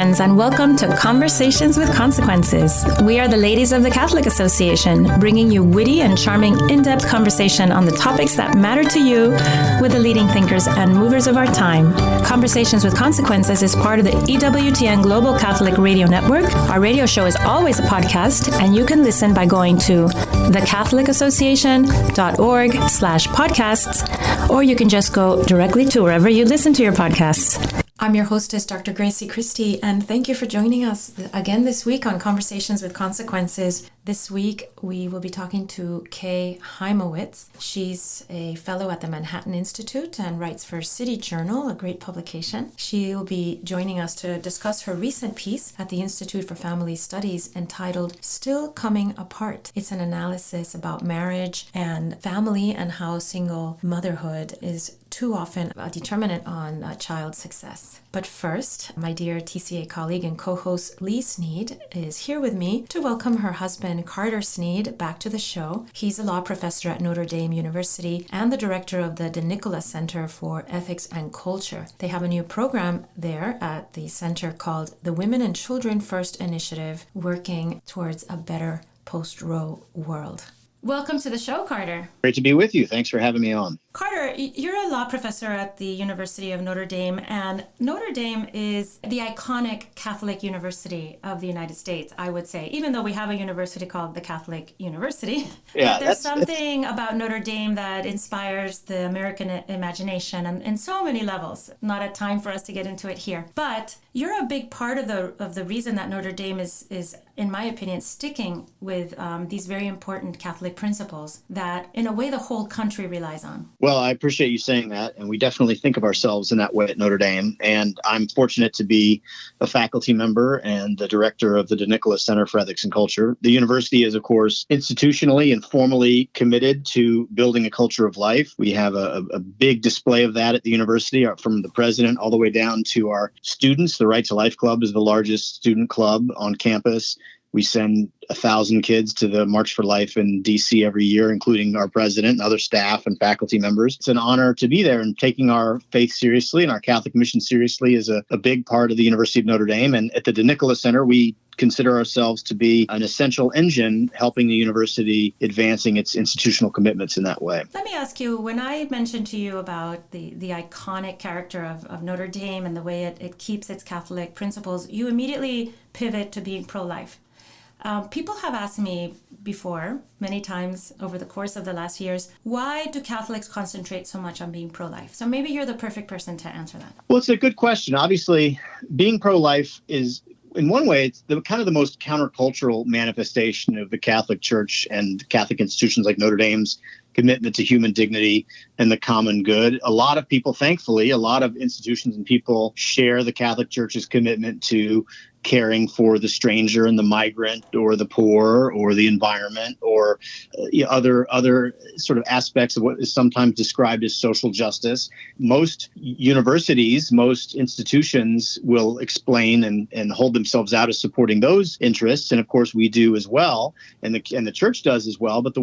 friends, and welcome to Conversations with Consequences. We are the ladies of the Catholic Association, bringing you witty and charming in-depth conversation on the topics that matter to you with the leading thinkers and movers of our time. Conversations with Consequences is part of the EWTN Global Catholic Radio Network. Our radio show is always a podcast, and you can listen by going to thecatholicassociation.org/podcasts, or you can just go directly to wherever you listen to your podcasts. I'm your hostess, Dr. Grazie Christie, and thank you for joining us again this week on Conversations with Consequences. This week, we will be talking to Kay Hymowitz. She's a fellow at the Manhattan Institute and writes for City Journal, a great publication. She will be joining us to discuss her recent piece at the Institute for Family Studies entitled Still Coming Apart. It's an analysis about marriage and family and how single motherhood is too often a determinant on child success. But first, my dear TCA colleague and co-host Leigh Snead is here with me to welcome her husband Carter Snead back to the show. He's a law professor at Notre Dame University and the director of the De Nicola Center for Ethics and Culture. They have a new program there at the center called the Women and Children First Initiative, working towards a better post-Roe world. Welcome to the show, Carter. Great to be with you. Thanks for having me on. Carter, you're a law professor at the University of Notre Dame, and Notre Dame is the iconic Catholic university of the United States, I would say, even though we have a university called the Catholic University. Yeah, but there's something about Notre Dame that inspires the American imagination in so many levels. Not a time for us to get into it here. But you're a big part of the reason that Notre Dame is in my opinion, sticking with these very important Catholic principles that, in a way, the whole country relies on. Well, I appreciate you saying that, and we definitely think of ourselves in that way at Notre Dame. And I'm fortunate to be a faculty member and the director of the De Nicola Center for Ethics and Culture. The university is, of course, institutionally and formally committed to building a culture of life. We have a big display of that at the university, from the president all the way down to our students. The Right to Life Club is the largest student club on campus. We send 1,000 kids to the March for Life in D.C. every year, including our president and other staff and faculty members. It's an honor to be there, and taking our faith seriously and our Catholic mission seriously is a big part of the University of Notre Dame. And at the De Nicola Center, we consider ourselves to be an essential engine helping the university advancing its institutional commitments in that way. Let me ask you, when I mentioned to you about the iconic character of Notre Dame and the way it keeps its Catholic principles, you immediately pivot to being pro-life. People have asked me before, many times over the course of the last years, why do Catholics concentrate so much on being pro-life? So maybe you're the perfect person to answer that. Well, it's a good question. Obviously, being pro-life is, in one way, it's the most countercultural manifestation of the Catholic Church and Catholic institutions like Notre Dame's commitment to human dignity and the common good. A lot of people, thankfully, a lot of institutions and people share the Catholic Church's commitment to caring for the stranger and the migrant or the poor or the environment or other sort of aspects of what is sometimes described as social justice. Most universities, most institutions will explain and hold themselves out as supporting those interests. And of course, we do as well. And the church does as well. But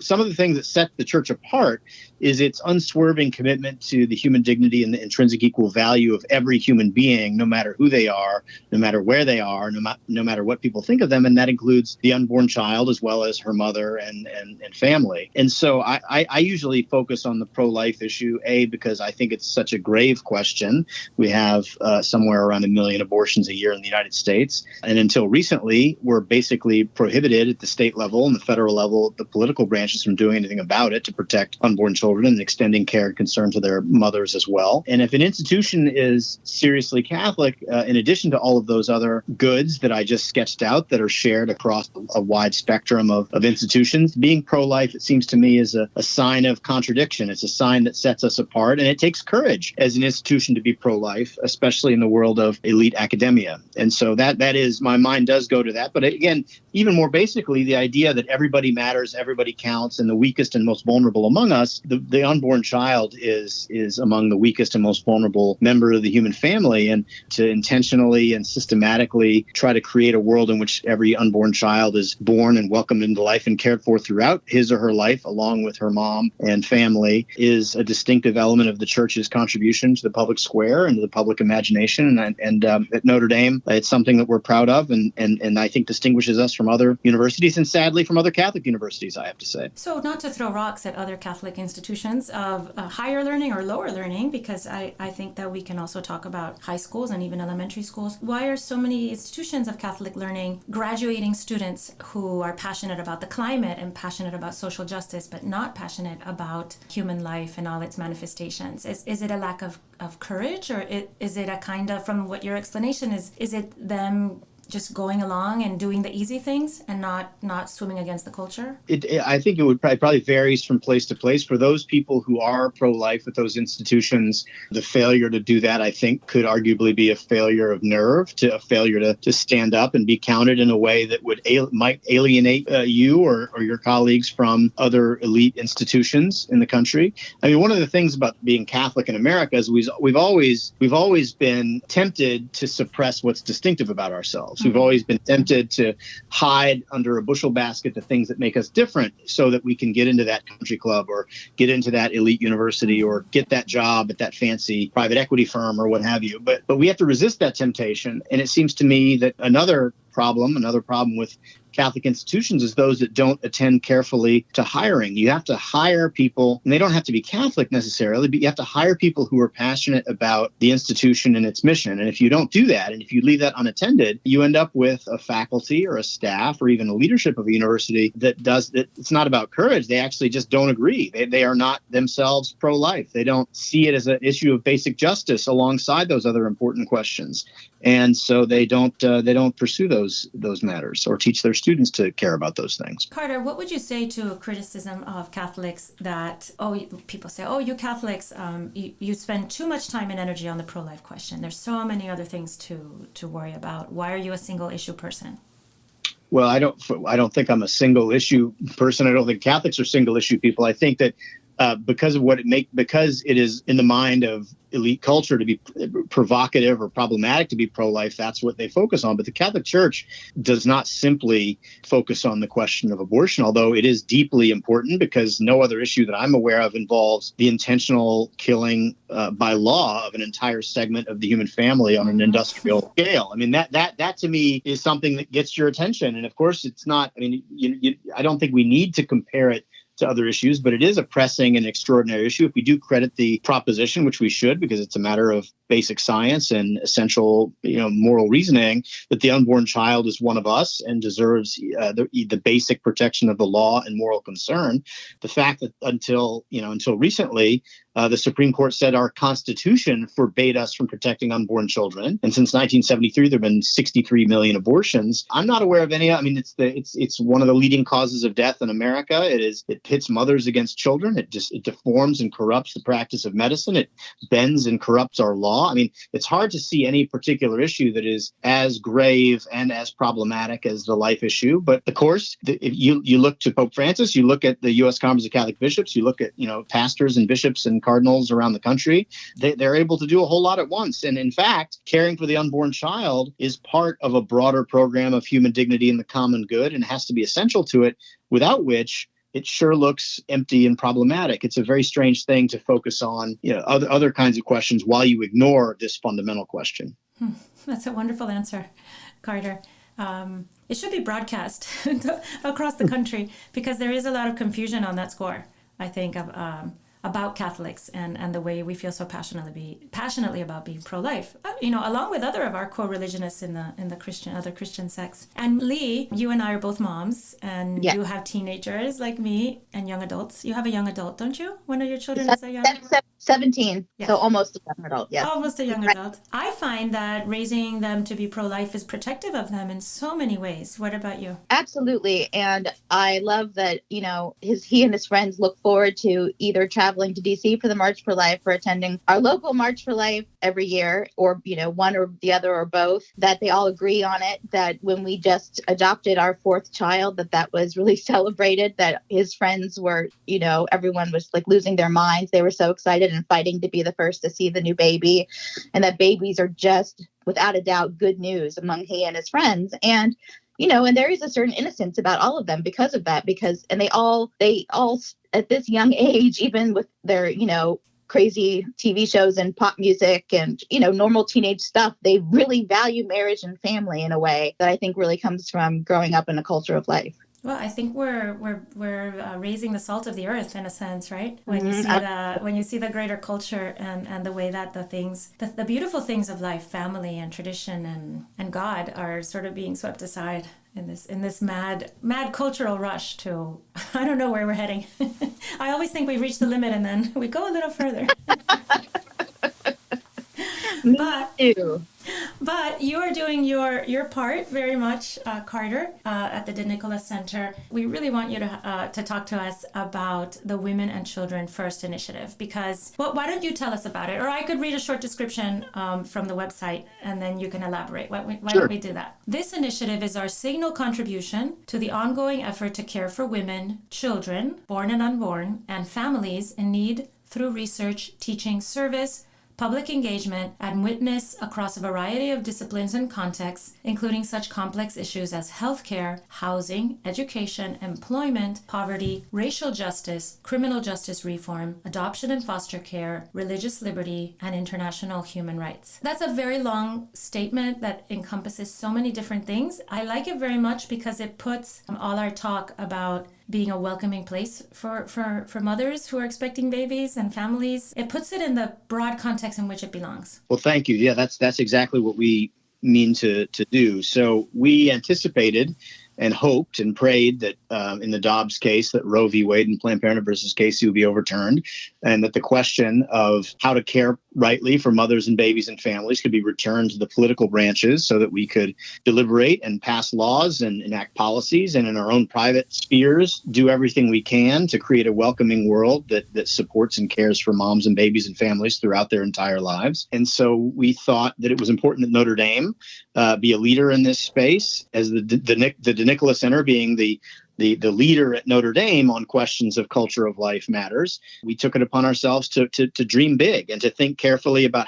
some of the things that set the church apart is its unswerving commitment to the human dignity and the intrinsic equal value of every human being, no matter who they are, no matter where they are, no matter what people think of them. And that includes the unborn child as well as her mother and family. And so I usually focus on the pro-life issue, because I think it's such a grave question. We have somewhere around 1 million abortions a year in the United States. And until recently, we're basically prohibited at the state level and the federal level, the political branches, from doing anything about it to protect unborn children and extending care and concern to their mothers as well. And if an institution is seriously Catholic, in addition to all of those other goods that I just sketched out that are shared across a wide spectrum of institutions, being pro-life, it seems to me, is a sign of contradiction. It's a sign that sets us apart. And it takes courage as an institution to be pro-life, especially in the world of elite academia. And so that is, my mind does go to that. But again, even more basically, the idea that everybody matters, everybody counts, and the weakest and most vulnerable among us, the unborn child is among the weakest and most vulnerable member of the human family. And to intentionally and systematically systematically try to create a world in which every unborn child is born and welcomed into life and cared for throughout his or her life, along with her mom and family, is a distinctive element of the church's contribution to the public square and to the public imagination. And at Notre Dame, it's something that we're proud of and I think distinguishes us from other universities and sadly from other Catholic universities, I have to say. So not to throw rocks at other Catholic institutions of higher learning or lower learning, because I think that we can also talk about high schools and even elementary schools. Why are so many institutions of Catholic learning graduating students who are passionate about the climate and passionate about social justice, but not passionate about human life and all its manifestations? Is it a lack of courage, or is it a kind of, from what your explanation is it them just going along and doing the easy things and not swimming against the culture? I think it would probably varies from place to place. For those people who are pro-life at those institutions, the failure to do that, I think, could arguably be a failure of nerve, a failure to stand up and be counted in a way that might alienate you or your colleagues from other elite institutions in the country. I mean, one of the things about being Catholic in America is we've always been tempted to suppress what's distinctive about ourselves. We've always been tempted to hide under a bushel basket the things that make us different so that we can get into that country club or get into that elite university or get that job at that fancy private equity firm or what have you. But we have to resist that temptation. And it seems to me that another problem with Catholic institutions is those that don't attend carefully to hiring. You have to hire people, and they don't have to be Catholic necessarily, but you have to hire people who are passionate about the institution and its mission. And if you don't do that, and if you leave that unattended, you end up with a faculty or a staff or even a leadership of a university that it's not about courage. They actually just don't agree. They are not themselves pro-life. They don't see it as an issue of basic justice alongside those other important questions. And so they don't pursue those matters or teach their students to care about those things. Carter, what would you say to a criticism of Catholics that, people say, you Catholics, you spend too much time and energy on the pro-life question. There's so many other things to worry about. Why are you a single issue person? Well, I don't think I'm a single issue person. I don't think Catholics are single issue people. I think that because it is in the mind of elite culture to be provocative or problematic to be pro-life, that's what they focus on. But the Catholic Church does not simply focus on the question of abortion, although it is deeply important because no other issue that I'm aware of involves the intentional killing by law of an entire segment of the human family on an industrial scale. I mean, that to me is something that gets your attention. And of course, it's not, I mean, I don't think we need to compare it to other issues, but it is a pressing and extraordinary issue. If we do credit the proposition, which we should, because it's a matter of basic science and essential, moral reasoning, that the unborn child is one of us and deserves the basic protection of the law and moral concern. The fact that until recently, the Supreme Court said our Constitution forbade us from protecting unborn children. And since 1973, there have been 63 million abortions. I'm not aware of any. I mean, it's one of the leading causes of death in America. It pits mothers against children. It deforms and corrupts the practice of medicine. It bends and corrupts our law. I mean, it's hard to see any particular issue that is as grave and as problematic as the life issue. But of course, if you look to Pope Francis, you look at the U.S. Conference of Catholic Bishops, you look at pastors and bishops and cardinals around the country, they're able to do a whole lot at once. And in fact, caring for the unborn child is part of a broader program of human dignity and the common good and has to be essential to it, without which it sure looks empty and problematic. It's a very strange thing to focus on other kinds of questions while you ignore this fundamental question. That's a wonderful answer, Carter. It should be broadcast across the country because there is a lot of confusion on that score, I think, about Catholics and the way we feel so passionately about being pro-life, along with other of our co-religionists in the other Christian sects. And Leigh, you and I are both moms, and You have teenagers like me and young adults. You have a young adult, don't you? One of your children is a young adult? 17, yeah. So almost a young adult, yes. Almost a young adult. I find that raising them to be pro-life is protective of them in so many ways. What about you? Absolutely. And I love that, he and his friends look forward to either child traveling to DC for the March for Life, for attending our local March for Life every year, or, one or the other or both, that they all agree on it, that when we just adopted our fourth child, that was really celebrated, that his friends were, everyone was like losing their minds. They were so excited and fighting to be the first to see the new baby, and that babies are just, without a doubt, good news among he and his friends. And and there is a certain innocence about all of them because of that, and they all at this young age, even with their, crazy TV shows and pop music and, normal teenage stuff, they really value marriage and family in a way that I think really comes from growing up in a culture of life. Well, I think we're raising the salt of the earth in a sense, right? When you see the greater culture and the way that the beautiful things of life, family and tradition and God, are sort of being swept aside in this mad cultural rush to, I don't know where we're heading. I always think we've reached the limit and then we go a little further. But you are doing your part very much, Carter, at the DeNicola Center. We really want you to talk to us about the Women and Children First initiative, because why don't you tell us about it? Or I could read a short description from the website and then you can elaborate. Why Sure. don't we do that? This initiative is our signal contribution to the ongoing effort to care for women, children, born and unborn, and families in need through research, teaching, service, public engagement, and witness across a variety of disciplines and contexts, including such complex issues as healthcare, housing, education, employment, poverty, racial justice, criminal justice reform, adoption and foster care, religious liberty, and international human rights. That's a very long statement that encompasses so many different things. I like it very much because it puts all our talk about being a welcoming place for mothers who are expecting babies and families. It puts it in the broad context in which it belongs. Well, thank you. Yeah, that's exactly what we mean to do. So we anticipated and hoped and prayed that in the Dobbs case, that Roe v. Wade and Planned Parenthood versus Casey would be overturned, and that the question of how to care rightly for mothers and babies and families could be returned to the political branches so that we could deliberate and pass laws and enact policies, and in our own private spheres, do everything we can to create a welcoming world that supports and cares for moms and babies and families throughout their entire lives. And so we thought that it was important that Notre Dame be a leader in this space, as the DeNicola Center being the leader at Notre Dame on questions of culture of life matters. We took it upon ourselves to dream big and to think carefully about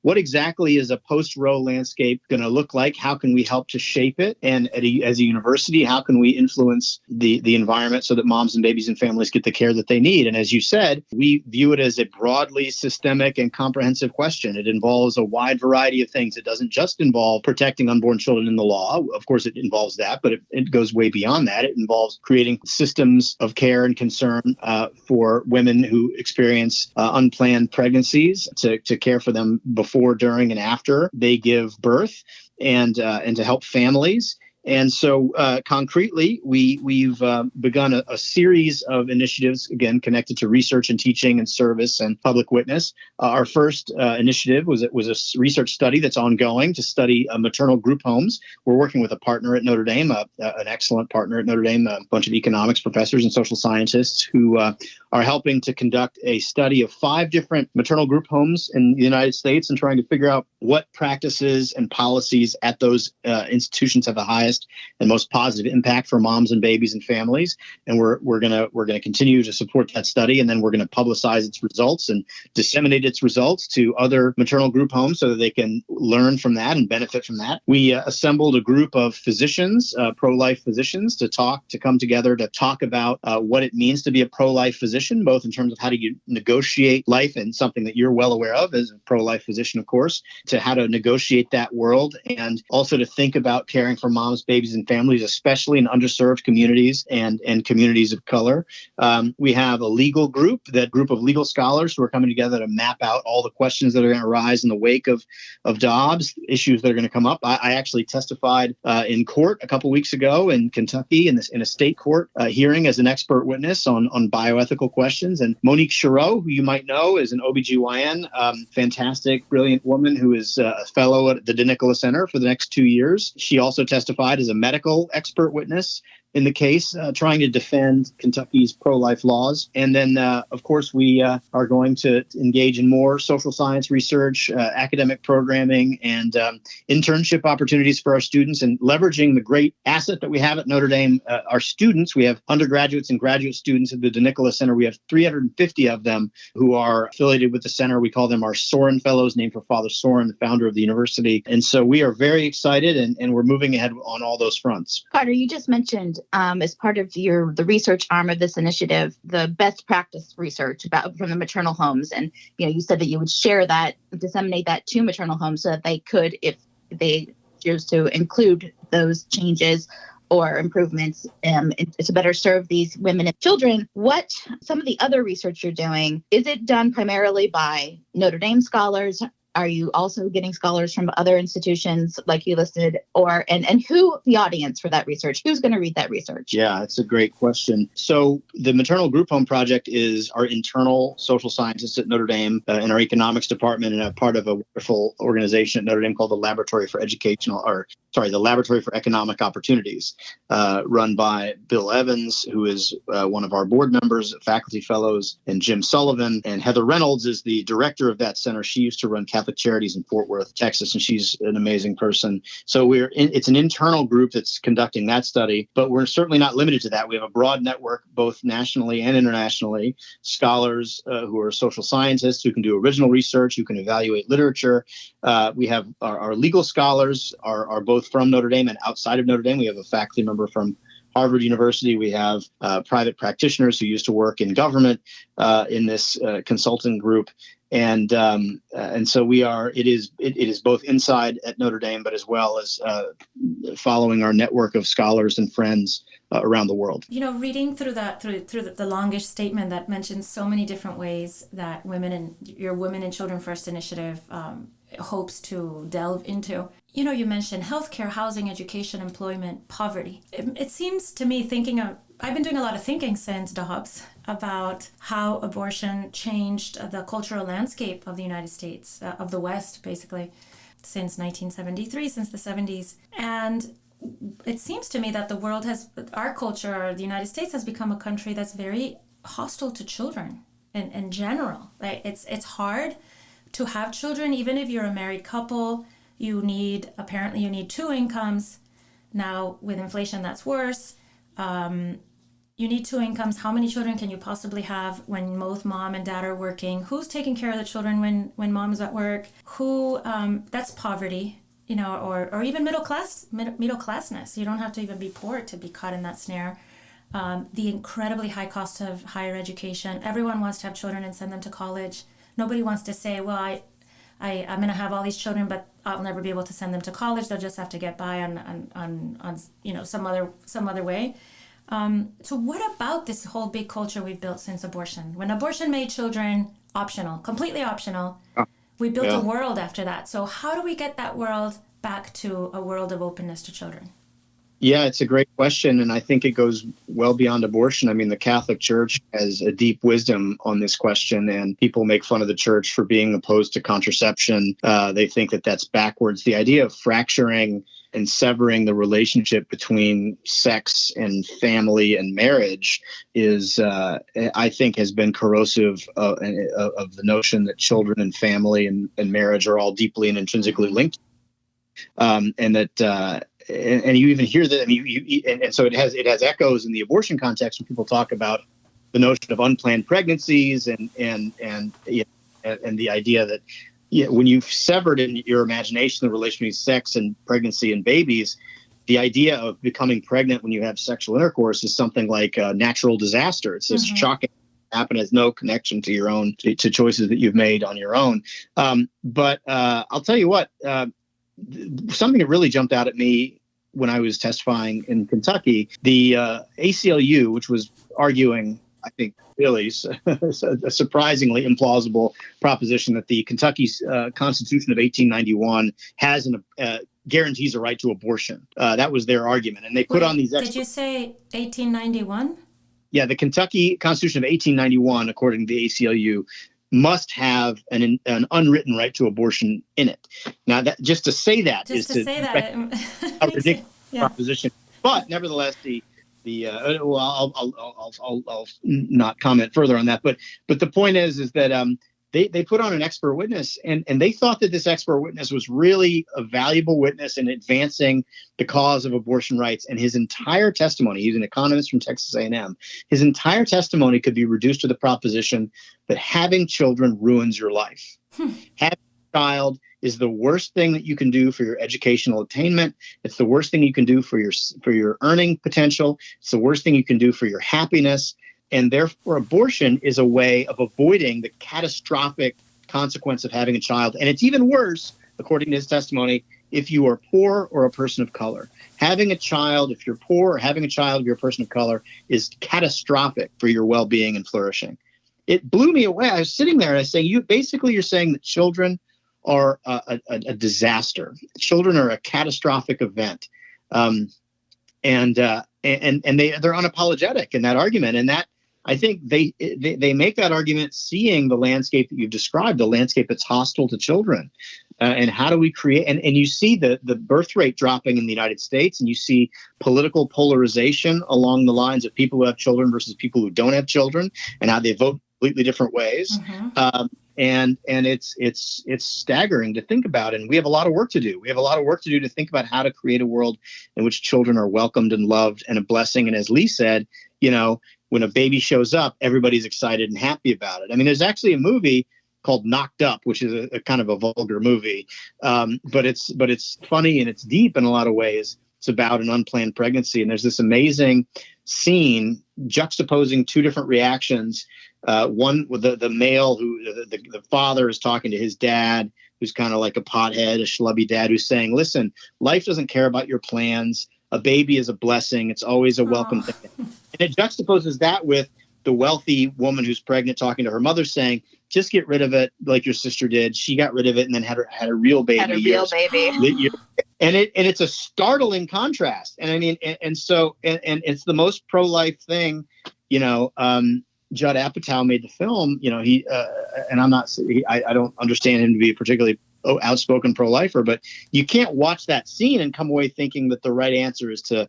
what exactly is a post-Roe landscape going to look like? How can we help to shape it? And as a university, how can we influence the environment so that moms and babies and families get the care that they need? And as you said, we view it as a broadly systemic and comprehensive question. It involves a wide variety of things. It doesn't just involve protecting unborn children in the law. Of course, it involves that, but it goes way beyond that. It involves creating systems of care and concern for women who experience unplanned pregnancies, to care for them before, during, and after they give birth, and to help families. And so concretely, we've begun a series of initiatives, again, connected to research and teaching and service and public witness. Our first initiative was a research study that's ongoing to study maternal group homes. We're working with a partner at Notre Dame, an excellent partner at Notre Dame, a bunch of economics professors and social scientists who are helping to conduct a study of 5 different maternal group homes in the United States and trying to figure out what practices and policies at those institutions have the highest and most positive impact for moms and babies and families. And we're gonna continue to support that study, and then we're going to publicize its results and disseminate its results to other maternal group homes so that they can learn from that and benefit from that. We assembled a group of physicians, pro-life physicians, to come together to talk about what it means to be a pro-life physician, both in terms of how do you negotiate life, and something that you're well aware of as a pro-life physician, of course, to how to negotiate that world, and also to think about caring for moms, babies, and families, especially in underserved communities and communities of color. We have a legal group of legal scholars who are coming together to map out all the questions that are going to arise in the wake of Dobbs, issues that are going to come up. I actually testified in court a couple weeks ago in Kentucky in a state court hearing as an expert witness on bioethical questions. And Monique Chareau, who you might know, is an OBGYN, fantastic, brilliant woman who is a fellow at the DeNicola Center for the next 2 years. She also testified as a medical expert witness in the case, trying to defend Kentucky's pro-life laws. And then, of course, we are going to engage in more social science research, academic programming, and internship opportunities for our students, and leveraging the great asset that we have at Notre Dame, our students. We have undergraduates and graduate students at the DeNicola Center. We have 350 of them who are affiliated with the center. We call them our Soren Fellows, named for Father Soren, the founder of the university. And so we are very excited, and we're moving ahead on all those fronts. Carter, you just mentioned as part of the research arm of this initiative, the best practice research from the maternal homes. And you said that you would share that, disseminate that to maternal homes so that they could, if they choose to, include those changes or improvements to better serve these women and children. What some of the other research you're doing, is it done primarily by Notre Dame scholars? Are you also getting scholars from other institutions like you listed, and who the audience for that research? Who's going to read that research? Yeah, it's a great question. So the Maternal Group Home Project is our internal social scientists at Notre Dame in our economics department, and a part of a wonderful organization at Notre Dame called the Laboratory for Economic Opportunities, run by Bill Evans, who is one of our board members, faculty fellows, and Jim Sullivan. And Heather Reynolds is the director of that center. She used to run Catholic Charities in Fort Worth, Texas, and she's an amazing person. So it's an internal group that's conducting that study, but we're certainly not limited to that. We have a broad network, both nationally and internationally, scholars who are social scientists who can do original research, who can evaluate literature. We have our legal scholars are both from Notre Dame and outside of Notre Dame. We have a faculty member from Harvard University. We have private practitioners who used to work in government in this consulting group. And so it is both inside at Notre Dame, but as well as following our network of scholars and friends around the world. Reading through the longish statement that mentions so many different ways that your Women and Children First initiative hopes to delve into. You mentioned healthcare, housing, education, employment, poverty. It seems to me I've been doing a lot of thinking since Dobbs about how abortion changed the cultural landscape of the United States, of the West, basically, since 1973, since the 70s. And it seems to me that our culture, the United States, has become a country that's very hostile to children in general. Like it's hard to have children, even if you're a married couple. You need 2 incomes. Now, with inflation, that's worse. You need 2 incomes. How many children can you possibly have when both mom and dad are working? Who's taking care of the children when mom's at work? That's poverty, or even middle classness. You don't have to even be poor to be caught in that snare. The incredibly high cost of higher education. Everyone wants to have children and send them to college. Nobody wants to say, well, I'm going to have all these children, but I'll never be able to send them to college. They'll just have to get by on some other way. So what about this whole big culture we've built since abortion? When abortion made children optional, completely optional, we built a world after that. So how do we get that world back to a world of openness to children? Yeah, it's a great question, and I think it goes well beyond abortion. I mean, the Catholic Church has a deep wisdom on this question, and people make fun of the church for being opposed to contraception. They think that that's backwards. The idea of fracturing and severing the relationship between sex and family and marriage is, I think, has been corrosive of the notion that children and family and marriage are all deeply and intrinsically linked, and that. And you even hear that. I mean, and so it has echoes in the abortion context when people talk about the notion of unplanned pregnancies and the idea that when you've severed in your imagination the relation between sex and pregnancy and babies, the idea of becoming pregnant when you have sexual intercourse is something like a natural disaster. It's just shocking. Happen has no connection to your own to choices that you've made on your own. But I'll tell you what. Something that really jumped out at me when I was testifying in Kentucky, the ACLU, which was arguing, I think, really a surprisingly implausible proposition that the Kentucky Constitution of 1891 has guarantees a right to abortion. That was their argument. And they put on these... Did you say 1891? Yeah, the Kentucky Constitution of 1891, according to the ACLU, must have an unwritten right to abortion in it. Now, that just to say that is a ridiculous proposition. But nevertheless, the Well, I'll not comment further on that. But the point is that they put on an expert witness, and they thought that this expert witness was really a valuable witness in advancing the cause of abortion rights. And his entire testimony, he's an economist from Texas A&M, his entire testimony could be reduced to the proposition that having children ruins your life. Having a child is the worst thing that you can do for your educational attainment. It's the worst thing you can do for your earning potential. It's the worst thing you can do for your happiness. And therefore, abortion is a way of avoiding the catastrophic consequence of having a child. And it's even worse, according to his testimony, if you are poor or a person of color. Having a child, if you're poor, or having a child if you're a person of color, is catastrophic for your well-being and flourishing. It blew me away. I was sitting there and I say, you're saying that children are a disaster. Children are a catastrophic event, and they're unapologetic in that argument. And that I think they make that argument, seeing the landscape that you've described, the landscape that's hostile to children, and how do we create? And you see the birth rate dropping in the United States, and you see political polarization along the lines of people who have children versus people who don't have children, and how they vote completely different ways. Mm-hmm. And it's staggering to think about. And we have a lot of work to do. We have a lot of work to do to think about how to create a world in which children are welcomed and loved and a blessing. And as Leigh said, when a baby shows up, everybody's excited and happy about it. I mean, there's actually a movie called Knocked Up, which is a kind of a vulgar movie, but it's funny and it's deep in a lot of ways. It's about an unplanned pregnancy, and there's this amazing scene juxtaposing two different reactions. One with the male the father is talking to his dad, who's kind of like a pothead, a schlubby dad, who's saying, listen, life doesn't care about your plans. A baby is a blessing. It's always a welcome thing. And it juxtaposes that with the wealthy woman who's pregnant talking to her mother saying, just get rid of it like your sister did. She got rid of it and then had a real baby. Had a real baby. And it's a startling contrast. And I mean, and so it's the most pro-life thing, Judd Apatow made the film, he and I don't understand him to be a particularly outspoken pro-lifer, but you can't watch that scene and come away thinking that the right answer is to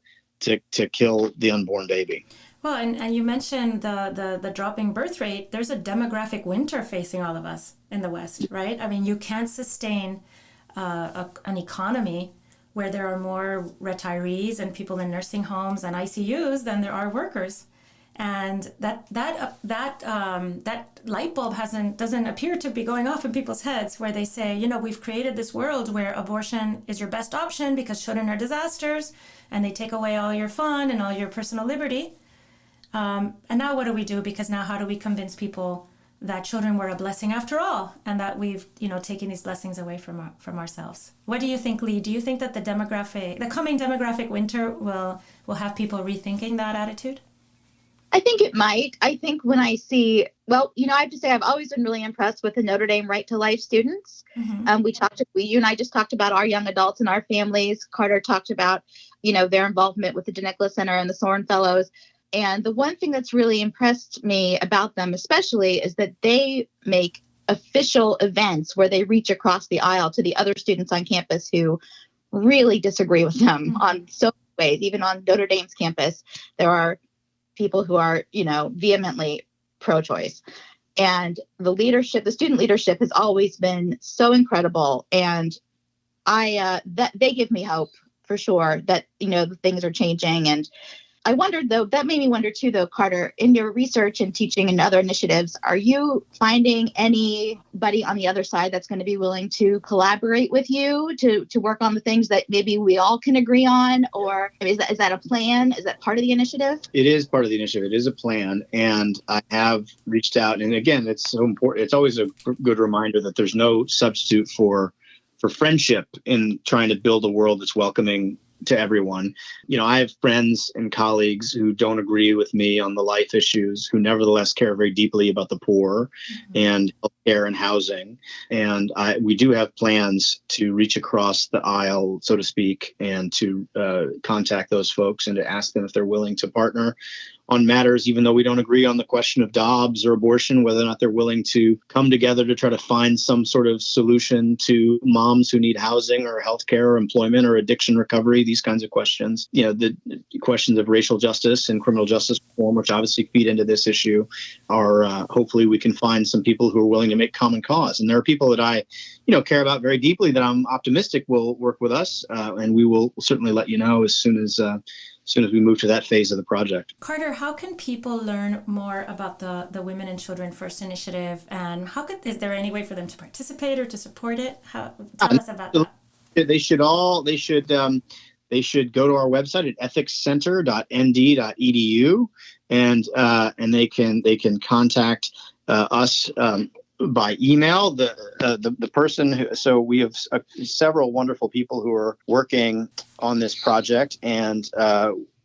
kill the unborn baby. Well, and you mentioned the dropping birth rate. There's a demographic winter facing all of us in the West, right? I mean, you can't sustain an economy where there are more retirees and people in nursing homes and ICUs than there are workers. And that light bulb doesn't appear to be going off in people's heads, where they say, we've created this world where abortion is your best option because children are disasters, and they take away all your fun and all your personal liberty. And now what do we do? Because now how do we convince people that children were a blessing after all, and that we've taken these blessings away from ourselves? What do you think, Leigh? Do you think that the coming demographic winter will have people rethinking that attitude? I think it might. I think when I see, I have to say I've always been really impressed with the Notre Dame Right to Life students. Mm-hmm. You and I just talked about our young adults and our families. Carter talked about, their involvement with the DeNicola Center and the Soren Fellows. And the one thing that's really impressed me about them especially is that they make official events where they reach across the aisle to the other students on campus who really disagree with them mm-hmm. on so many ways. Even on Notre Dame's campus, there are people who are, vehemently pro-choice. And the student leadership has always been so incredible. And that they give me hope for sure that, things are changing. And I wondered, though, that made me wonder too, though, Carter, in your research and teaching and other initiatives, are you finding anybody on the other side that's going to be willing to collaborate with you to work on the things that maybe we all can agree on? Or is that a plan? Is that part of the initiative? It is part of the initiative. It is a plan. And I have reached out. And again, it's so important. It's always a good reminder that there's no substitute for friendship in trying to build a world that's welcoming to everyone. I have friends and colleagues who don't agree with me on the life issues, who nevertheless care very deeply about the poor mm-hmm. and healthcare and housing. And we do have plans to reach across the aisle, so to speak, and to contact those folks and to ask them if they're willing to partner on matters, even though we don't agree on the question of Dobbs or abortion, whether or not they're willing to come together to try to find some sort of solution to moms who need housing or healthcare or employment or addiction recovery, these kinds of questions. The questions of racial justice and criminal justice reform, which obviously feed into this issue, are hopefully we can find some people who are willing to make common cause. And there are people that I care about very deeply that I'm optimistic will work with us, and we will certainly let you know as soon as we move to that phase of the project. Carter, how can people learn more about the Women and Children First initiative, and is there any way for them to participate or to support it? Tell us about that. They should go to our website at ethicscenter.nd.edu, and they can contact us by email. The person so we have several wonderful people who are working on this project, and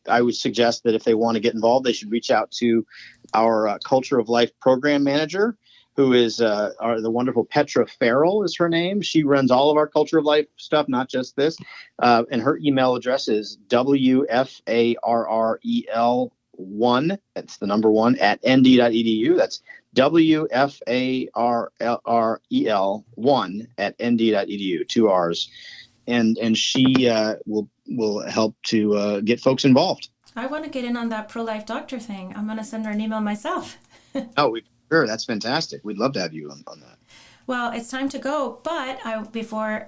I would suggest that if they want to get involved, they should reach out to our Culture of Life program manager, who is the wonderful Petra Farrell is her name. She runs all of our Culture of Life stuff, not just this. And her email address is WFARREL1, that's the number 1, at nd.edu. That's WFARREL1 at nd.edu, 2 R's. And she will help to get folks involved. I want to get in on that pro-life doctor thing. I'm going to send her an email myself. Sure, that's fantastic. We'd love to have you on that. Well, it's time to go, but before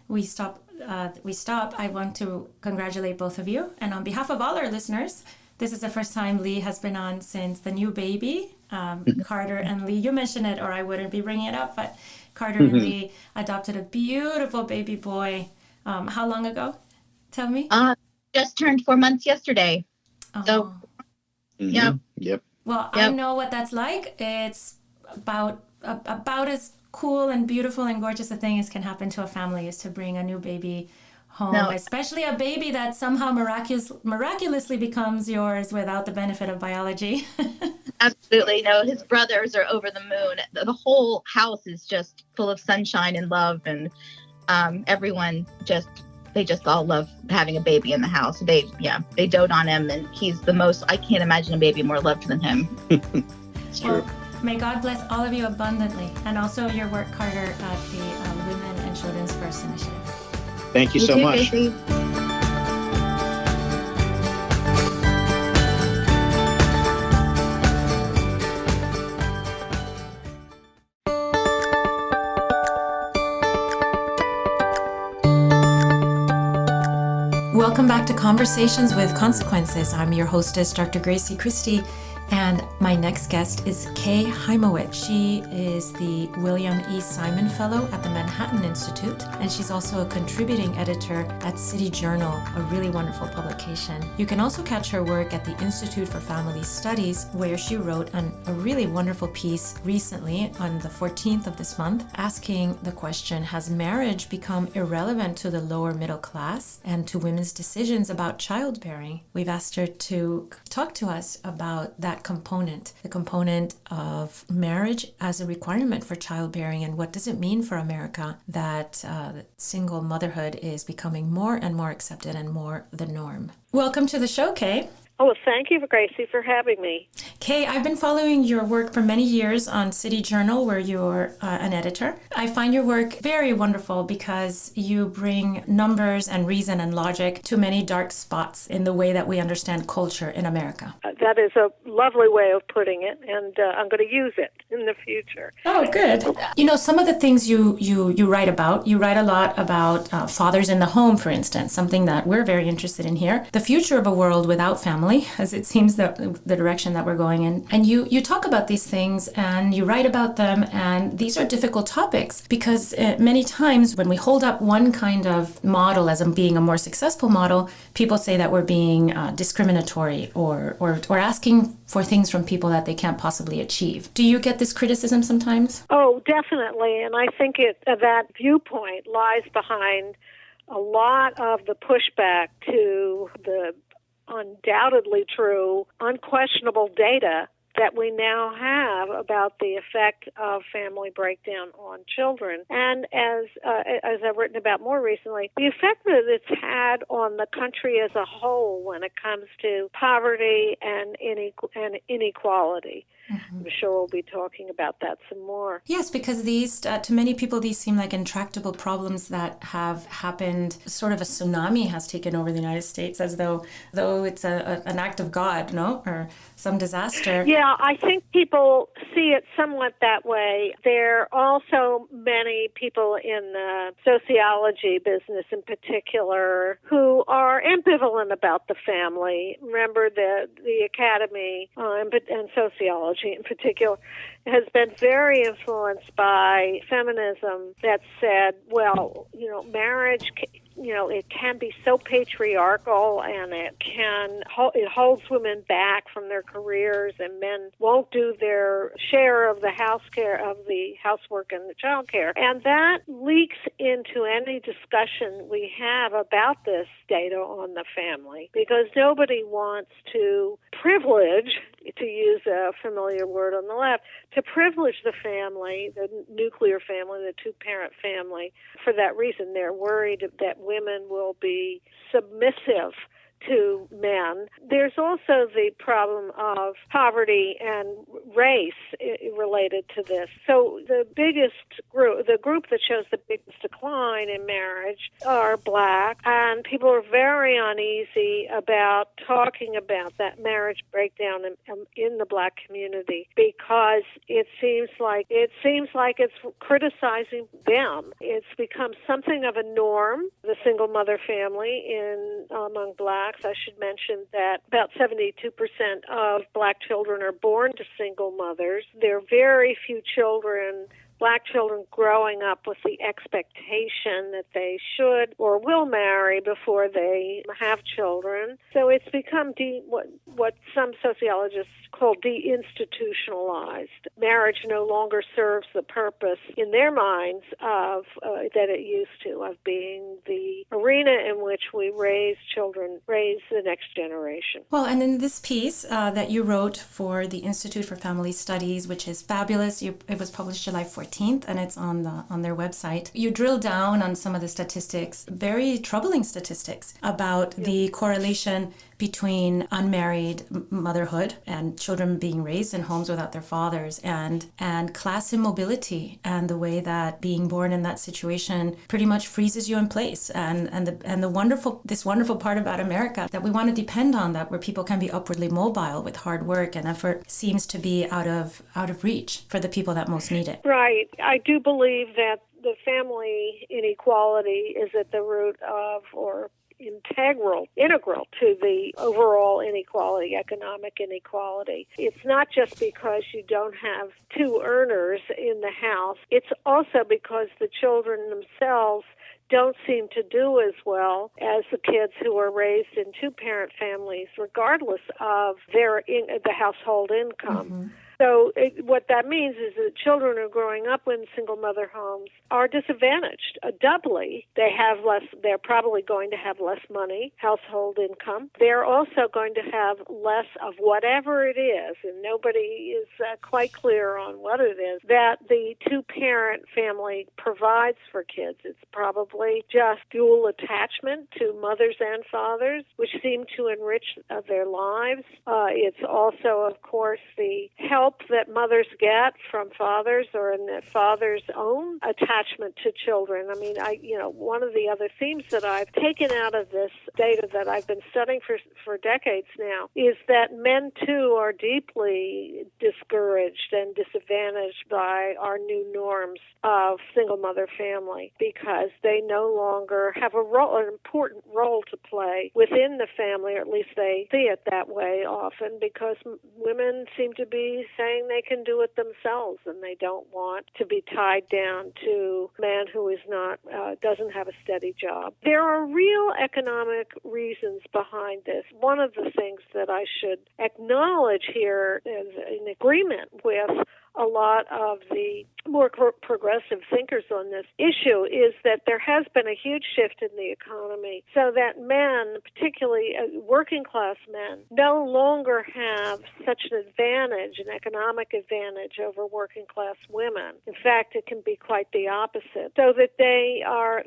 we stop, I want to congratulate both of you. And on behalf of all our listeners, this is the first time Leigh has been on since the new baby. Carter and Leigh, you mentioned it or I wouldn't be bringing it up, but Carter and Leigh adopted a beautiful baby boy. How long ago? Tell me. Just turned 4 months yesterday. Oh. So, yeah. Yep. Well, I know what that's like. It's about as cool and beautiful and gorgeous a thing as can happen to a family is to bring a new baby home, especially a baby that somehow miraculously becomes yours without the benefit of biology. Absolutely. No, his brothers are over the moon. The whole house is just full of sunshine and love, and everyone they just all love having a baby in the house. They dote on him, and he's the most, I can't imagine a baby more loved than him. It's true. Well, may God bless all of you abundantly, and also your work, Carter, at the Women and Children's First Initiative. Thank you so much. Gracie. Welcome back to Conversations with Consequences. I'm your hostess, Dr. Grazie Christie, and my next guest is Kay Hymowitz. She is the William E. Simon Fellow at the Manhattan Institute, and she's also a contributing editor at City Journal, a really wonderful publication. You can also catch her work at the Institute for Family Studies, where she wrote a really wonderful piece recently on the 14th of this month, asking the question, has marriage become irrelevant to the lower middle class and to women's decisions about childbearing? We've asked her to talk to us about that component, the component of marriage as a requirement for childbearing, and what does it mean for America that single motherhood is becoming more and more accepted and more the norm. Welcome to the show, Kay. Oh, well, thank you, Gracie, for having me. Kay, I've been following your work for many years on City Journal, where you're an editor. I find your work very wonderful because you bring numbers and reason and logic to many dark spots in the way that we understand culture in America. That is a lovely way of putting it, and I'm going to use it in the future. Oh, good. You know, some of the things you write about, you write a lot about fathers in the home, for instance, something that we're very interested in here. The future of a world without family, as it seems the direction that we're going in. And you talk about these things and you write about them, and these are difficult topics because many times when we hold up one kind of model as being a more successful model, people say that we're being discriminatory or asking for things from people that they can't possibly achieve. Do you get this criticism sometimes? Oh, definitely. And I think that viewpoint lies behind a lot of the pushback to the undoubtedly true, unquestionable data that we now have about the effect of family breakdown on children. And as I've written about more recently, the effect that it's had on the country as a whole when it comes to poverty and inequality. Mm-hmm. I'm sure we'll be talking about that some more. Yes, because these, to many people, these seem like intractable problems that have happened. Sort of a tsunami has taken over the United States, as though it's an act of God, no, or some disaster. Yeah, I think people see it somewhat that way. There are also many people in the sociology business in particular who are ambivalent about the family. Remember, the academy and sociology in particular has been very influenced by feminism that said, well, marriage, it can be so patriarchal, and it holds women back from their careers, and men won't do their share of the housework and the child care. And that leaks into any discussion we have about this data on the family, because nobody wants to privilege, to use a familiar word on the left, to privilege the family, the nuclear family, the two-parent family. For that reason, they're worried that women will be submissive to men. There's also the problem of poverty and race related to this. So the group that shows the biggest decline in marriage are Black, and people are very uneasy about talking about that marriage breakdown in the Black community, because it seems like it's criticizing them. It's become something of a norm, the single mother family among Blacks. I should mention that about 72% of Black children are born to single mothers. There are very few Black children growing up with the expectation that they should or will marry before they have children. So it's become what some sociologists call deinstitutionalized. Marriage no longer serves the purpose in their minds of that it used to, of being the arena in which we raise the next generation. Well, and in this piece that you wrote for the Institute for Family Studies, which is fabulous, it was published July 14th, and it's on their website. You drill down on some of the statistics, very troubling statistics, about the correlation between unmarried motherhood and children being raised in homes without their fathers, and class immobility, and the way that being born in that situation pretty much freezes you in place, and the wonderful part about America that we want to depend on, that where people can be upwardly mobile with hard work and effort, seems to be out of reach for the people that most need it. Right. I do believe that the family inequality is at the root of, or integral to the overall inequality, economic inequality. It's not just because you don't have two earners in the house. It's also because the children themselves don't seem to do as well as the kids who are raised in two-parent families, regardless of the household income. Mm-hmm. So what that means is that children who are growing up in single-mother homes are disadvantaged doubly. They're probably going to have less money, household income. They're also going to have less of whatever it is, and nobody is quite clear on what it is, that the two-parent family provides for kids. It's probably just dual attachment to mothers and fathers, which seem to enrich their lives. It's also, of course, the help that mothers get from fathers, or in the father's own attachment to children. I mean, one of the other themes that I've taken out of this data that I've been studying for decades now is that men too are deeply discouraged and disadvantaged by our new norms of single mother family, because they no longer have an important role to play within the family, or at least they see it that way often, because women seem to be saying they can do it themselves, and they don't want to be tied down to a man who is doesn't have a steady job. There are real economic reasons behind this. One of the things that I should acknowledge here is in agreement with a lot of the more progressive thinkers on this issue is that there has been a huge shift in the economy so that men, particularly working class men, no longer have such an advantage, an economic advantage over working class women. In fact, it can be quite the opposite. So that they are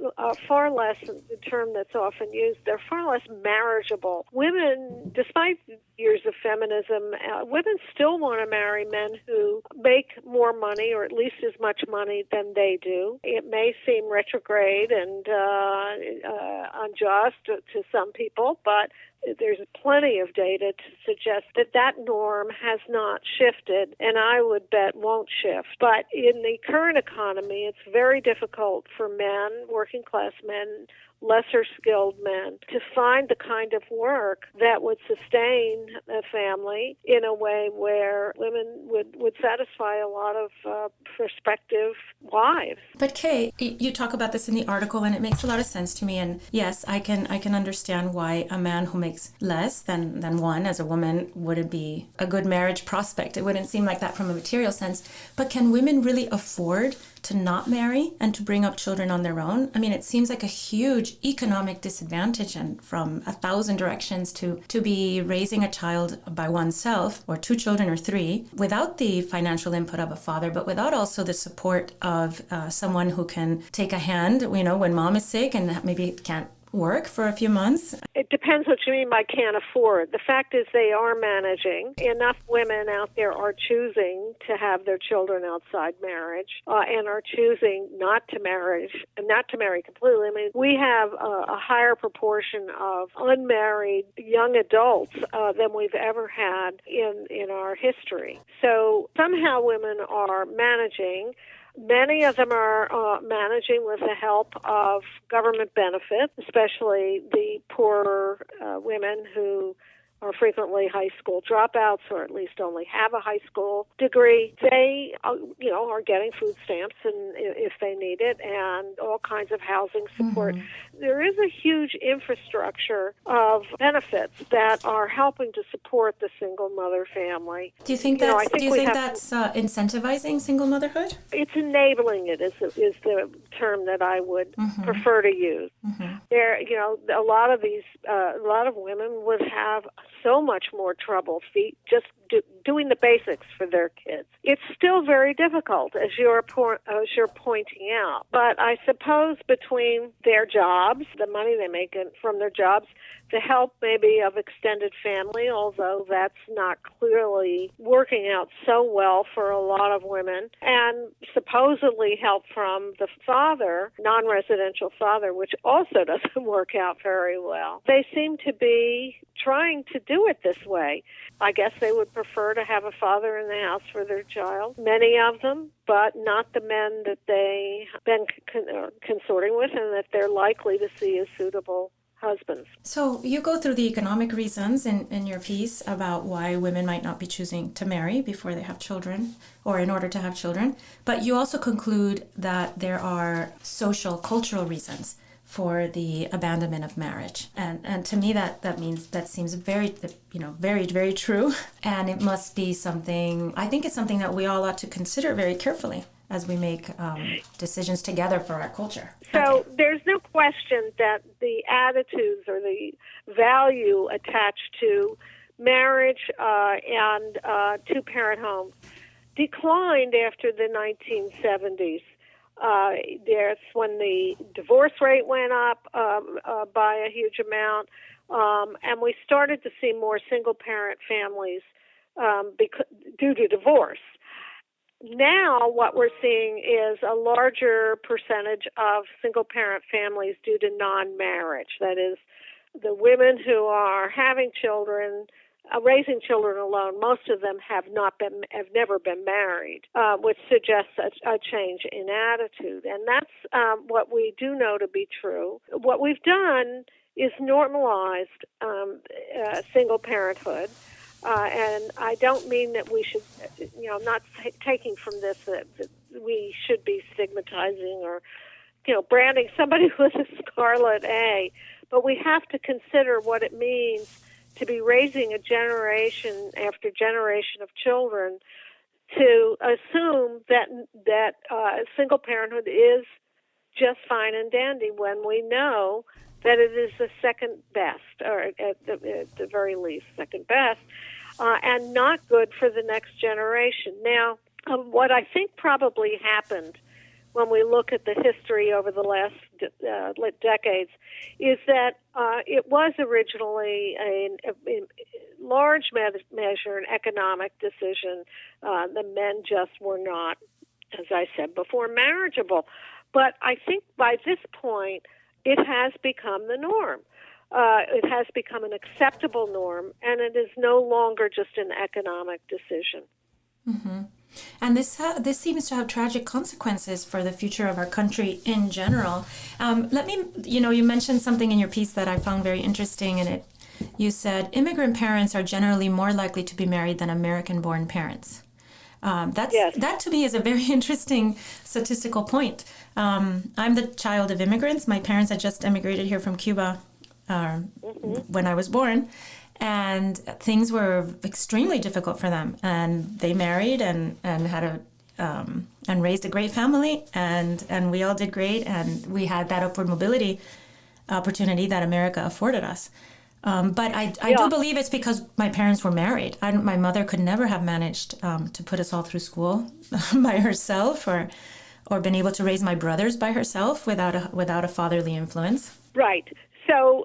far less, the term that's often used, they're far less marriageable. Women, despite years of feminism, women still want to marry men who make more money, or at least as much money than they do. It may seem retrograde and unjust to some people, but there's plenty of data to suggest that that norm has not shifted, and I would bet won't shift. But in the current economy, it's very difficult for men, working class men, lesser skilled men, to find the kind of work that would sustain a family in a way where women would satisfy a lot of prospective wives. But Kay, you talk about this in the article, and it makes a lot of sense to me. And yes, I can understand why a man who makes less than one as a woman wouldn't be a good marriage prospect. It wouldn't seem like that from a material sense. But can women really afford to not marry and to bring up children on their own? I mean, it seems like a huge economic disadvantage, and from 1,000 directions to be raising a child by oneself, or 2 children or 3, without the financial input of a father, but without also the support of someone who can take a hand, when mom is sick and maybe can't work for a few months. It depends what you mean by can't afford. The fact is they are managing. Enough women out there are choosing to have their children outside marriage and are choosing not to marry completely. I mean, we have a higher proportion of unmarried young adults than we've ever had in our history. So somehow women are managing. Many of them are managing with the help of government benefits, especially the poorer women who are frequently high school dropouts, or at least only have a high school degree. They, are getting food stamps and if they need it, and all kinds of housing support. Mm-hmm. There is a huge infrastructure of benefits that are helping to support the single mother family. Do you think that's incentivizing single motherhood? It's enabling it is the term that I would prefer to use. Mm-hmm. There, a lot of women would have so much more trouble just doing the basics for their kids. It's still very difficult, as you're pointing out. But I suppose between their jobs, the money they make from their jobs, the help maybe of extended family, although that's not clearly working out so well for a lot of women, and supposedly help from the father, non-residential father, which also doesn't work out very well. They seem to be trying to do it this way. I guess they would prefer to have a father in the house for their child, many of them, but not the men that they've been consorting with and that they're likely to see as suitable husbands. So you go through the economic reasons in your piece about why women might not be choosing to marry before they have children, or in order to have children, but you also conclude that there are social, cultural reasons for the abandonment of marriage. And to me that seems very, very, very true. And it must be something, I think it's something that we all ought to consider very carefully as we make decisions together for our culture. So There's no question that the attitudes or the value attached to marriage and two-parent homes declined after the 1970s. That's when the divorce rate went up by a huge amount, and we started to see more single-parent families due to divorce. Now what we're seeing is a larger percentage of single-parent families due to non-marriage. That is, the women who are having children, raising children alone, most of them have never been married, which suggests a change in attitude. And that's what we do know to be true. What we've done is normalized single parenthood. And I don't mean that we should, I'm not taking from this that we should be stigmatizing or, branding somebody with a scarlet A, but we have to consider what it means to be raising a generation after generation of children to assume that single parenthood is just fine and dandy when we know that it is the second best, or at the very least, second best, and not good for the next generation. Now, what I think probably happened when we look at the history over the last decades is that it was originally a large measure an economic decision. The men just were not, as I said before, marriageable. But I think by this point, it has become the norm. It has become an acceptable norm, and it is no longer just an economic decision. Mm-hmm. And this seems to have tragic consequences for the future of our country in general. You mentioned something in your piece that I found very interesting, and you said immigrant parents are generally more likely to be married than American-born parents. Yes. That to me is a very interesting statistical point. I'm the child of immigrants. My parents had just immigrated here from Cuba when I was born, and things were extremely difficult for them. And they married and had and raised a great family, and we all did great, and we had that upward mobility opportunity that America afforded us. But I do believe it's because my parents were married. My mother could never have managed to put us all through school by herself, or been able to raise my brothers by herself without a fatherly influence. Right. So,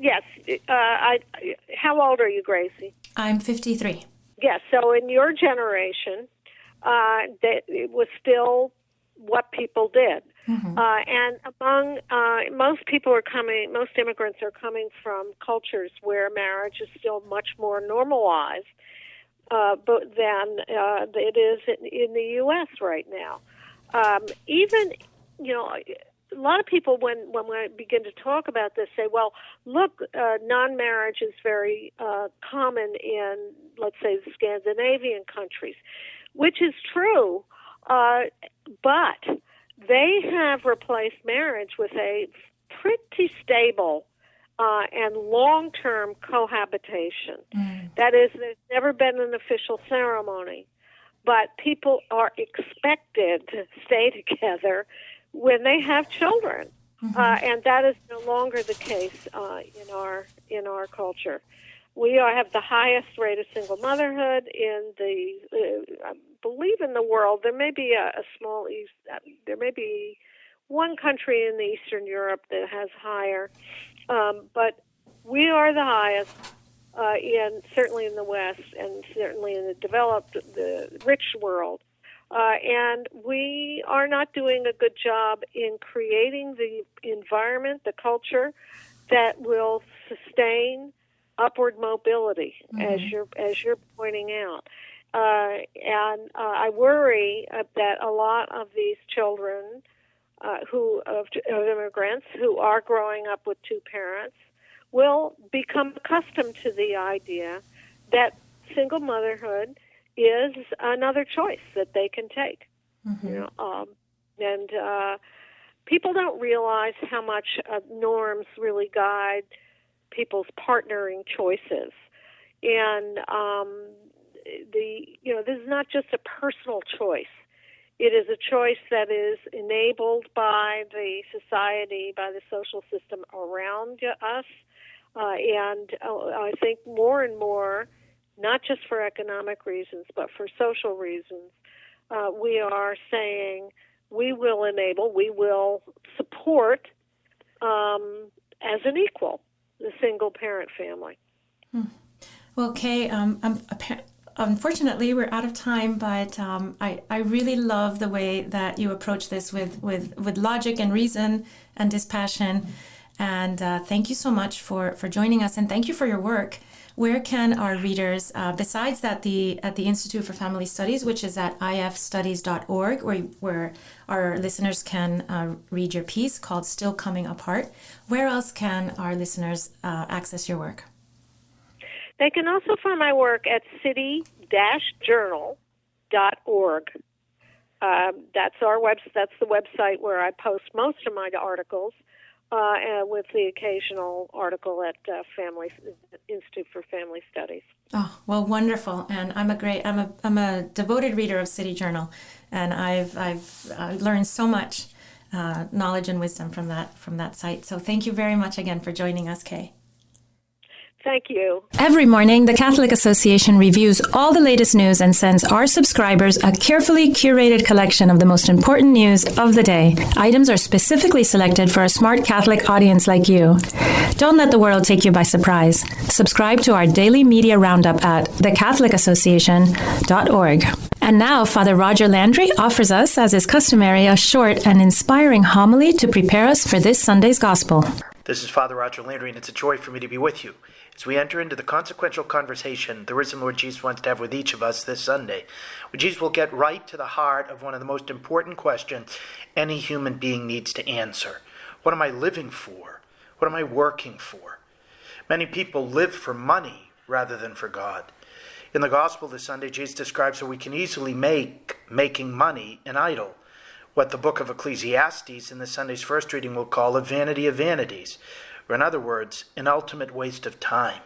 yes. How old are you, Gracie? I'm 53. Yes. So in your generation, that it was still what people did. Mm-hmm. And among most immigrants are coming from cultures where marriage is still much more normalized than it is in the U.S. right now. Even, a lot of people, when we begin to talk about this, say, well, look, non-marriage is very common in, let's say, the Scandinavian countries, which is true, but they have replaced marriage with a pretty stable and long-term cohabitation. Mm. That is, there's never been an official ceremony, but people are expected to stay together when they have children, and that is no longer the case in our culture. We have the highest rate of single motherhood in I believe in the world. There may be there may be one country in Eastern Europe that has higher, but we are the highest certainly in the West, and certainly in the rich world. And we are not doing a good job in creating the environment, the culture that will sustain upward mobility, as you're pointing out. And I worry that a lot of these children of immigrants who are growing up with two parents will become accustomed to the idea that single motherhood is another choice that they can take. And people don't realize how much norms really guide people's partnering choices. And this is not just a personal choice. It is a choice that is enabled by the society, by the social system around us. And I think more and more, not just for economic reasons, but for social reasons, we are saying we will support as an equal the single-parent family. Well, Kay, unfortunately, we're out of time, but I really love the way that you approach this with logic and reason and dispassion. And thank you so much for joining us, and thank you for your work. Where can our readers, besides that at the Institute for Family Studies, which is at ifstudies.org, where our listeners can read your piece called Still Coming Apart, where else can our listeners access your work? They can also find my work at city-journal.org. That's the website where I post most of my articles. with the occasional article at Family Institute for Family Studies. Oh, well, wonderful. And I'm a devoted reader of City Journal, and I've learned so much knowledge and wisdom from that site. So thank you very much again for joining us, Kay. Thank you. Every morning, the Catholic Association reviews all the latest news and sends our subscribers a carefully curated collection of the most important news of the day. Items are specifically selected for a smart Catholic audience like you. Don't let the world take you by surprise. Subscribe to our daily media roundup at thecatholicAssociation.org. And now, Father Roger Landry offers us, as is customary, a short and inspiring homily to prepare us for this Sunday's Gospel. This is Father Roger Landry, and it's a joy for me to be with you as we enter into the consequential conversation the risen Lord Jesus wants to have with each of us this Sunday, where Jesus will get right to the heart of one of the most important questions any human being needs to answer. What am I living for? What am I working for? Many people live for money rather than for God. In the Gospel this Sunday, Jesus describes how we can easily make making money an idol, what the book of Ecclesiastes in this Sunday's first reading will call a vanity of vanities, or in other words, an ultimate waste of time.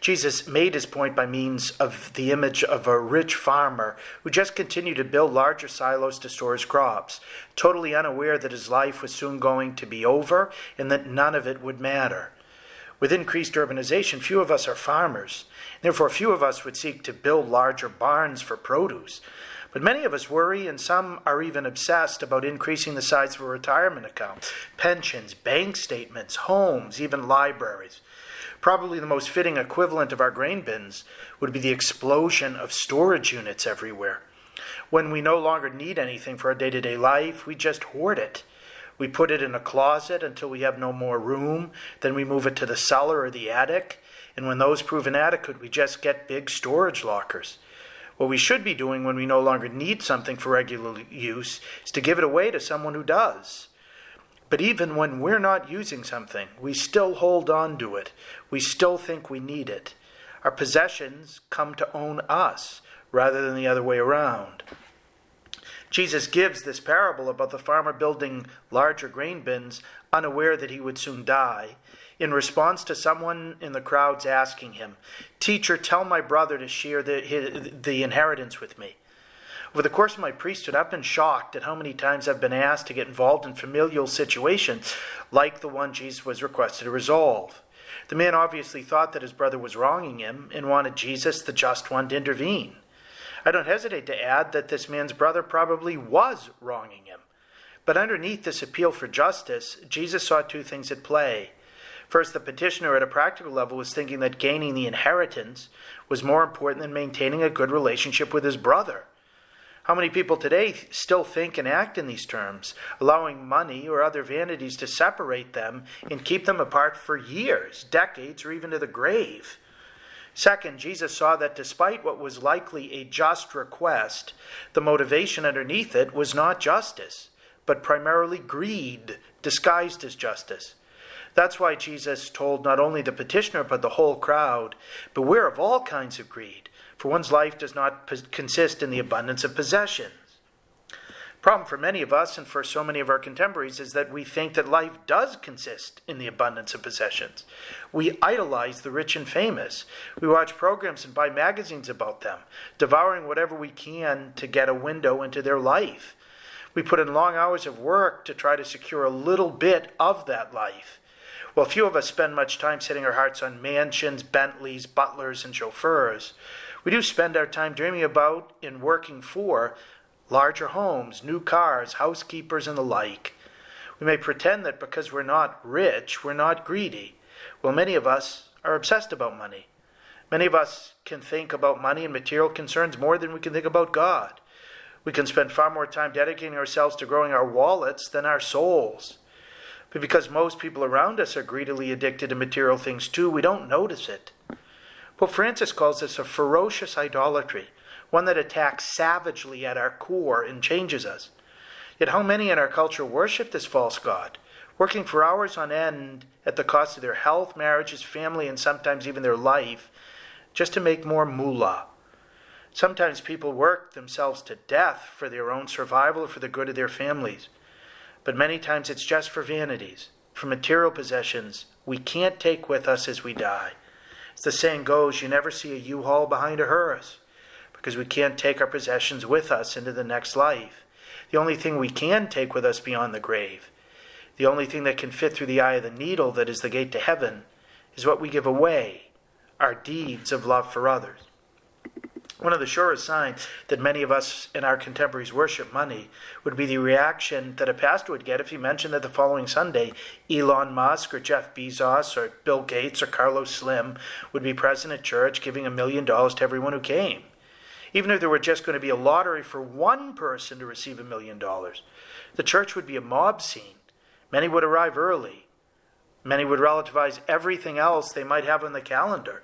Jesus made his point by means of the image of a rich farmer who just continued to build larger silos to store his crops, totally unaware that his life was soon going to be over and that none of it would matter. With increased urbanization, few of us are farmers. Therefore, few of us would seek to build larger barns for produce. But many of us worry, and some are even obsessed about increasing the size of a retirement account, pensions, bank statements, homes, even libraries. Probably the most fitting equivalent of our grain bins would be the explosion of storage units everywhere. When we no longer need anything for our day-to-day life, we just hoard it. We put it in a closet until we have no more room, then we move it to the cellar or the attic, and when those prove inadequate, we just get big storage lockers. What we should be doing when we no longer need something for regular use is to give it away to someone who does. But even when we're not using something, we still hold on to it. We still think we need it. Our possessions come to own us rather than the other way around. Jesus gives this parable about the farmer building larger grain bins, unaware that he would soon die, in response to someone in the crowds asking him, "Teacher, tell my brother to share the inheritance with me." Over the course of my priesthood, I've been shocked at how many times I've been asked to get involved in familial situations like the one Jesus was requested to resolve. The man obviously thought that his brother was wronging him and wanted Jesus, the just one, to intervene. I don't hesitate to add that this man's brother probably was wronging him. But underneath this appeal for justice, Jesus saw two things at play. First, the petitioner at a practical level was thinking that gaining the inheritance was more important than maintaining a good relationship with his brother. How many people today still think and act in these terms, allowing money or other vanities to separate them and keep them apart for years, decades, or even to the grave? Second, Jesus saw that despite what was likely a just request, the motivation underneath it was not justice, but primarily greed disguised as justice. That's why Jesus told not only the petitioner but the whole crowd, "Beware of all kinds of greed, for one's life does not consist in the abundance of possessions." Problem for many of us and for so many of our contemporaries is that we think that life does consist in the abundance of possessions. We idolize the rich and famous. We watch programs and buy magazines about them, devouring whatever we can to get a window into their life. We put in long hours of work to try to secure a little bit of that life. While few of us spend much time setting our hearts on mansions, Bentleys, butlers, and chauffeurs, we do spend our time dreaming about and working for larger homes, new cars, housekeepers, and the like. We may pretend that because we're not rich, we're not greedy. Well, many of us are obsessed about money. Many of us can think about money and material concerns more than we can think about God. We can spend far more time dedicating ourselves to growing our wallets than our souls. But because most people around us are greedily addicted to material things too, we don't notice it. Pope Francis calls this a ferocious idolatry, one that attacks savagely at our core and changes us. Yet how many in our culture worship this false god, working for hours on end at the cost of their health, marriages, family, and sometimes even their life, just to make more moolah. Sometimes people work themselves to death for their own survival or for the good of their families. But many times it's just for vanities, for material possessions we can't take with us as we die. As the saying goes, you never see a U-Haul behind a hearse, because we can't take our possessions with us into the next life. The only thing we can take with us beyond the grave, the only thing that can fit through the eye of the needle that is the gate to heaven, is what we give away, our deeds of love for others. One of the surest signs that many of us in our contemporaries worship money would be the reaction that a pastor would get if he mentioned that the following Sunday Elon Musk or Jeff Bezos or Bill Gates or Carlos Slim would be present at church giving $1 million to everyone who came. Even if there were just going to be a lottery for one person to receive $1 million, the church would be a mob scene. Many would arrive early. Many would relativize everything else they might have on the calendar.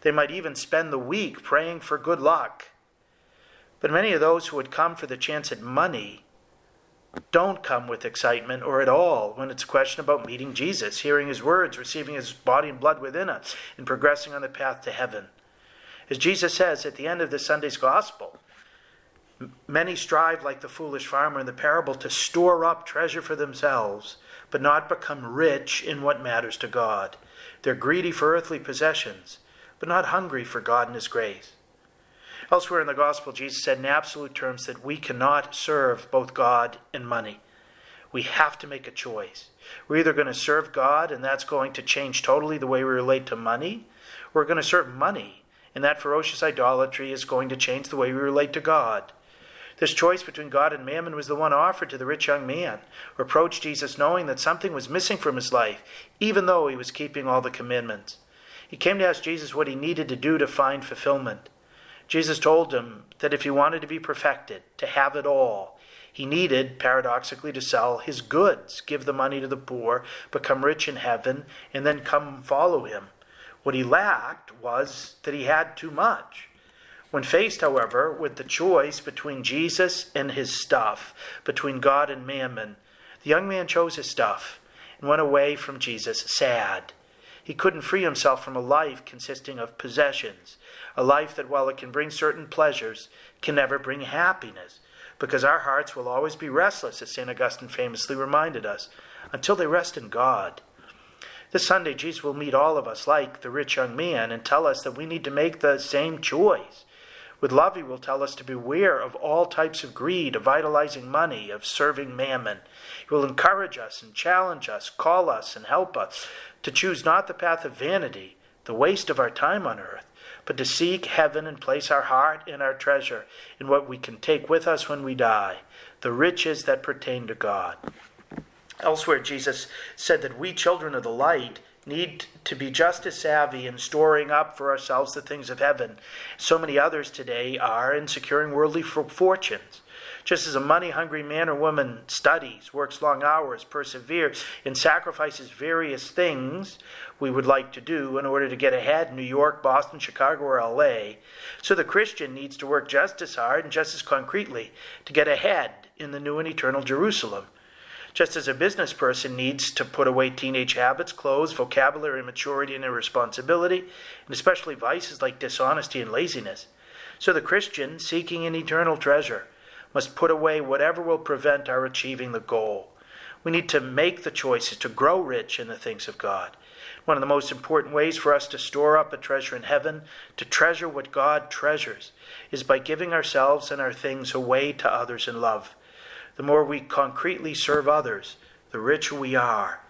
They might even spend the week praying for good luck. But many of those who would come for the chance at money don't come with excitement or at all when it's a question about meeting Jesus, hearing his words, receiving his body and blood within us, and progressing on the path to heaven. As Jesus says at the end of this Sunday's gospel, many strive like the foolish farmer in the parable to store up treasure for themselves, but not become rich in what matters to God. They're greedy for earthly possessions, but not hungry for God and his grace. Elsewhere in the gospel, Jesus said in absolute terms that we cannot serve both God and money. We have to make a choice. We're either going to serve God, and that's going to change totally the way we relate to money, or we're going to serve money, and that ferocious idolatry is going to change the way we relate to God. This choice between God and mammon was the one offered to the rich young man, who approached Jesus knowing that something was missing from his life, even though he was keeping all the commandments. He came to ask Jesus what he needed to do to find fulfillment. Jesus told him that if he wanted to be perfected, to have it all, he needed, paradoxically, to sell his goods, give the money to the poor, become rich in heaven, and then come follow him. What he lacked was that he had too much. When faced, however, with the choice between Jesus and his stuff, between God and mammon, the young man chose his stuff and went away from Jesus sad. He couldn't free himself from a life consisting of possessions, a life that, while it can bring certain pleasures, can never bring happiness, because our hearts will always be restless, as St. Augustine famously reminded us, until they rest in God. This Sunday, Jesus will meet all of us like the rich young man and tell us that we need to make the same choice. With love, he will tell us to beware of all types of greed, of idolizing money, of serving mammon. He will encourage us and challenge us, call us and help us to choose not the path of vanity, the waste of our time on earth, but to seek heaven and place our heart and our treasure in what we can take with us when we die, the riches that pertain to God. Elsewhere, Jesus said that we children of the light need to be just as savvy in storing up for ourselves the things of heaven. So many others today are in securing worldly fortunes. Just as a money-hungry man or woman studies, works long hours, perseveres, and sacrifices various things we would like to do in order to get ahead in New York, Boston, Chicago, or LA, so the Christian needs to work just as hard and just as concretely to get ahead in the new and eternal Jerusalem. Just as a business person needs to put away teenage habits, clothes, vocabulary, immaturity, and irresponsibility, and especially vices like dishonesty and laziness, so the Christian, seeking an eternal treasure, must put away whatever will prevent our achieving the goal. We need to make the choices to grow rich in the things of God. One of the most important ways for us to store up a treasure in heaven, to treasure what God treasures, is by giving ourselves and our things away to others in love. The more we concretely serve others, the richer we are.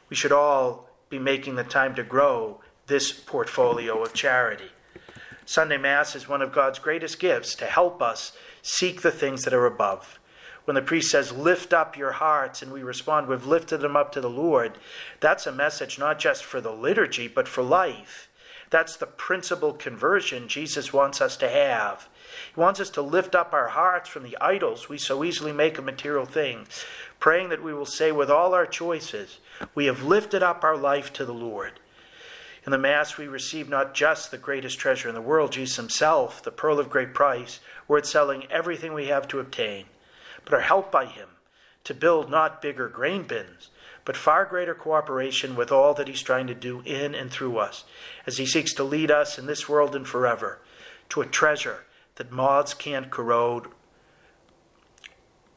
We should all be making the time to grow this portfolio of charity. Sunday Mass is one of God's greatest gifts to help us seek the things that are above. When the priest says, lift up your hearts, and we respond, we've lifted them up to the Lord, that's a message not just for the liturgy, but for life. That's the principal conversion Jesus wants us to have. He wants us to lift up our hearts from the idols we so easily make of material things, praying that we will say with all our choices, we have lifted up our life to the Lord. In the Mass, we receive not just the greatest treasure in the world, Jesus himself, the pearl of great price, worth selling everything we have to obtain, but are helped by him to build not bigger grain bins, but far greater cooperation with all that he's trying to do in and through us, as he seeks to lead us in this world and forever to a treasure that moths can't corrode,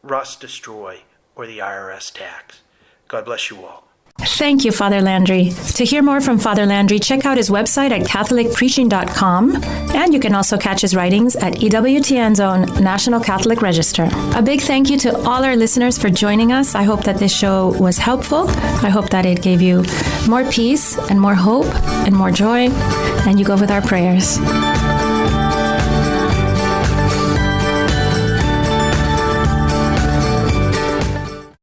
rust destroy, or the IRS tax. God bless you all. Thank you, Father Landry. To hear more from Father Landry, check out his website at catholicpreaching.com, and you can also catch his writings at EWTN's own National Catholic Register. A big thank you to all our listeners for joining us. I hope that this show was helpful. I hope that it gave you more peace and more hope and more joy, and you go with our prayers.